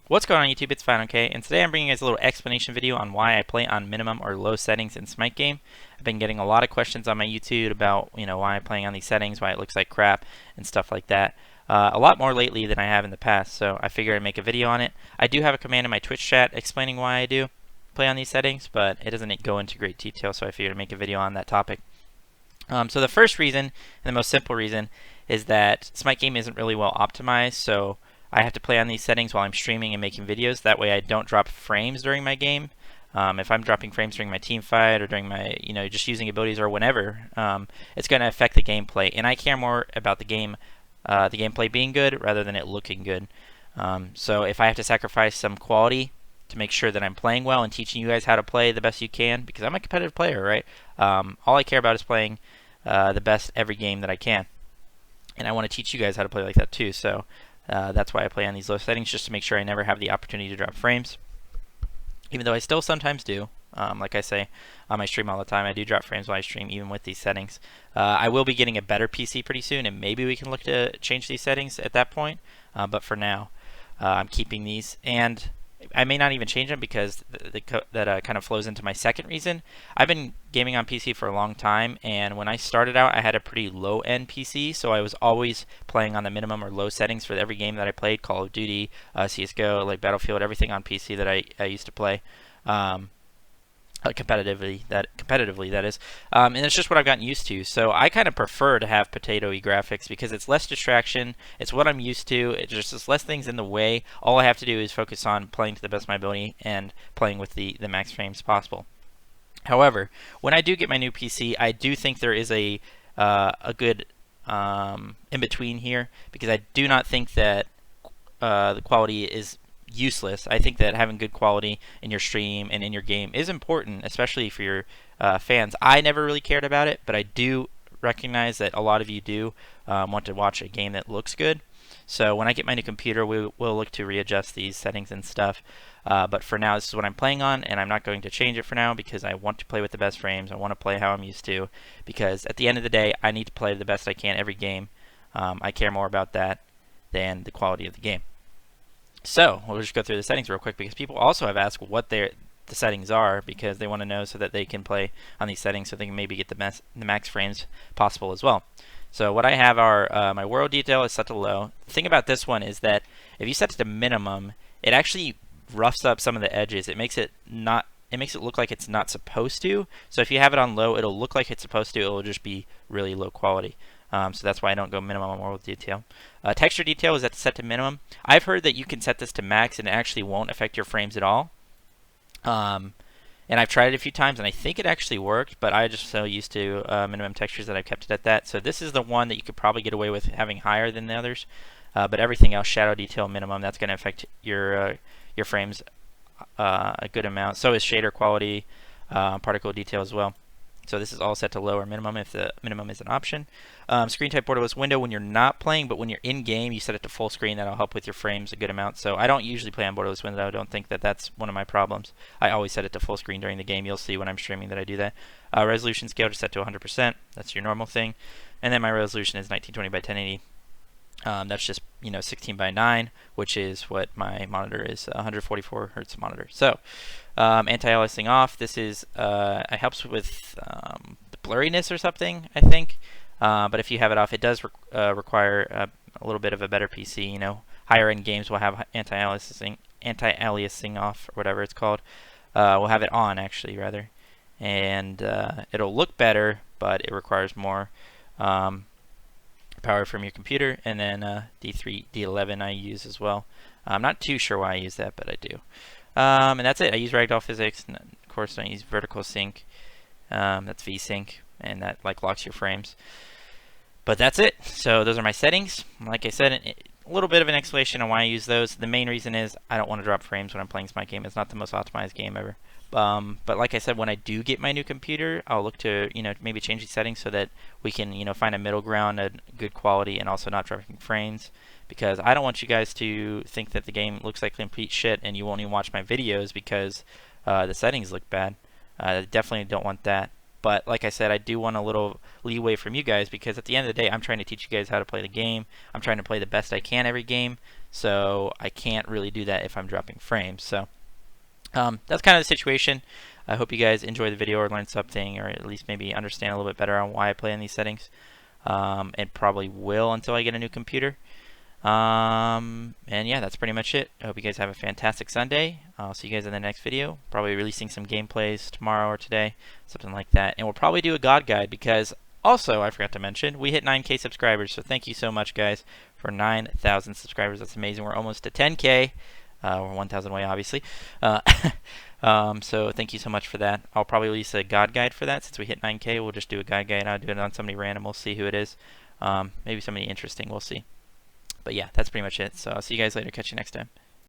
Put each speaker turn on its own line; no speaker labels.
What's going on YouTube? It's fineokay, and today I'm bringing you guys a little explanation video on why I play on minimum or low settings in Smite game. I've been getting a lot of questions on my YouTube about, why I'm playing on these settings, why it looks like crap, and stuff like that. A lot more lately than I have in the past, so I figured I'd make a video on it. I do have a command in my Twitch chat explaining why I do play on these settings, but it doesn't go into great detail, so I figured I'd make a video on that topic. So the first reason, and the most simple reason, is that Smite game isn't really well optimized, so I have to play on these settings while I'm streaming and making videos. That way I don't drop frames during my game. If I'm dropping frames during my team fight or during my, just using abilities or whenever, it's going to affect the gameplay. And I care more about the gameplay being good rather than it looking good. So if I have to sacrifice some quality to make sure that I'm playing well and teaching you guys how to play the best you can, because I'm a competitive player, right? All I care about is playing the best every game that I can. And I want to teach you guys how to play like that too. So that's why I play on these low settings, just to make sure I never have the opportunity to drop frames. Even though I still sometimes do. Like I say on my stream all the time, I do drop frames while I stream even with these settings. I will be getting a better PC pretty soon, and maybe we can look to change these settings at that point. But for now, I'm keeping these. And I may not even change them because that kind of flows into my second reason. I've been gaming on PC for a long time, and when I started out I had a pretty low-end PC, so I was always playing on the minimum or low settings for every game that I played. Call of Duty, CSGO, like Battlefield, everything on PC that I used to play. Competitively, that is, and it's just what I've gotten used to. So I kind of prefer to have potatoey graphics because it's less distraction. It's what I'm used to. It's just less things in the way. All I have to do is focus on playing to the best of my ability and playing with the max frames possible. However, when I do get my new PC, I do think there is a good in between here, because I do not think that the quality is useless. I think that having good quality in your stream and in your game is important, especially for your fans. I never really cared about it, but I do recognize that a lot of you do want to watch a game that looks good. So when I get my new computer, we'll look to readjust these settings and stuff. But for now, this is what I'm playing on, and I'm not going to change it for now because I want to play with the best frames. I want to play how I'm used to, because at the end of the day, I need to play the best I can every game. I care more about that than the quality of the game. So we'll just go through the settings real quick, because people also have asked what the settings are, because they want to know so that they can play on these settings, so they can maybe get the max frames possible as well. So what I have are my world detail is set to low. The thing about this one is that if you set it to minimum, it actually roughs up some of the edges. It makes it look like it's not supposed to. So if you have it on low, it'll look like it's supposed to. It'll just be really low quality. So that's why I don't go minimum on world detail. Texture detail is set to minimum. I've heard that you can set this to max and it actually won't affect your frames at all. And I've tried it a few times and I think it actually worked, but I just so used to minimum textures that I've kept it at that. So this is the one that you could probably get away with having higher than the others. But everything else, shadow detail minimum, that's going to affect your frames a good amount. So is shader quality, particle detail as well. So this is all set to low or minimum if the minimum is an option. Screen type borderless window when you're not playing, but when you're in game, you set it to full screen. That'll help with your frames a good amount. So I don't usually play on borderless window. I don't think that that's one of my problems. I always set it to full screen during the game. You'll see when I'm streaming that I do that. Resolution scale just set to 100%. That's your normal thing. And then my resolution is 1920 by 1080. That's just 16 by 9, which is what my monitor is, 144 hertz monitor. So anti-aliasing off. This is it helps with the blurriness or something, I think. But if you have it off, it does require a little bit of a better PC. Higher end games will have anti-aliasing off, or whatever it's called. We'll have it on, actually, rather, and it'll look better, but it requires more power from your computer. And then D3, D11 I use as well. I'm not too sure why I use that, but I do. And that's it. I use ragdoll physics, and of course I use vertical sync. That's VSync, and that locks your frames. But that's it. So those are my settings. Like I said, a little bit of an explanation on why I use those. The main reason is I don't want to drop frames when I'm playing Smite game. It's not the most optimized game ever. But like I said, when I do get my new computer, I'll look to maybe change these settings so that we can find a middle ground, a good quality, and also not dropping frames. Because I don't want you guys to think that the game looks like complete shit and you won't even watch my videos because the settings look bad. I definitely don't want that. But like I said, I do want a little leeway from you guys, because at the end of the day, I'm trying to teach you guys how to play the game. I'm trying to play the best I can every game. so I can't really do that if I'm dropping frames. So that's kind of the situation. I hope you guys enjoy the video or learn something, or at least maybe understand a little bit better on why I play in these settings. And probably will until I get a new computer. And yeah, that's pretty much it. I hope you guys have a fantastic Sunday. I'll see you guys in the next video. Probably releasing some gameplays tomorrow or today, something like that. And we'll probably do a God Guide, because also, I forgot to mention, we hit 9K subscribers. So thank you so much, guys, for 9,000 subscribers. That's amazing. We're almost to 10K. We're 1,000 away, obviously. So thank you so much for that. I'll probably release a God Guide for that. Since we hit 9K, we'll just do a God Guide. I'll do it on somebody random. We'll see who it is. Maybe somebody interesting. We'll see. But yeah, that's pretty much it. So I'll see you guys later. Catch you next time.